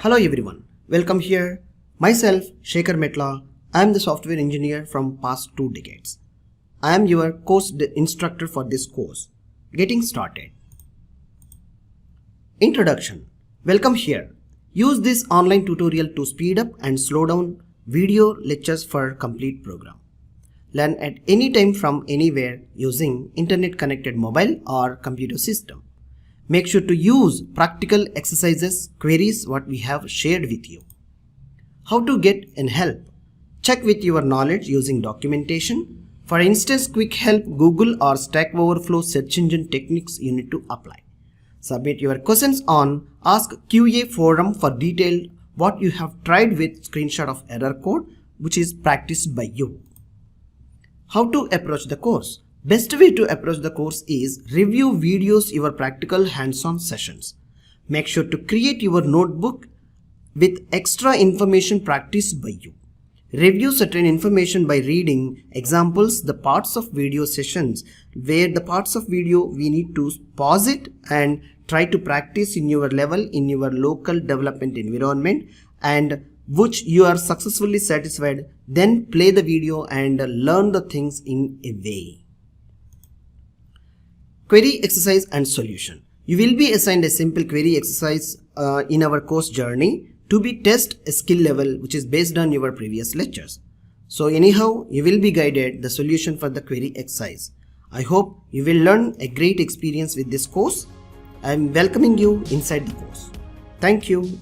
Hello everyone, welcome here. Myself, Shekhar Metla. I am the software engineer from past 2 decades. I am your course instructor for this course. Getting started. Introduction. Welcome here. Use this online tutorial to speed up and slow down video lectures for complete program. Learn at any time from anywhere using internet connected mobile or computer system. Make sure to use practical exercises, queries what we have shared with you. How to get in help? Check with your knowledge using documentation. For instance, quick help, Google or Stack Overflow search engine techniques you need to apply. Submit your questions on Ask QA forum for detailed what you have tried with screenshot of error code which is practiced by you. How to approach the course? Best way to approach the course is review videos your practical hands-on sessions. Make sure to create your notebook with extra information practiced by you. Review certain information by reading examples, the parts of video sessions where the parts of video we need to pause it and try to practice in your level in your local development environment, and which you are successfully satisfied, then play the video and learn the things in a way. Query exercise and solution. You will be assigned a simple query exercise in our course journey to be test a skill level which is based on your previous lectures. So anyhow, you will be guided the solution for the query exercise. I hope you will learn a great experience with this course. I am welcoming you inside the course. Thank you.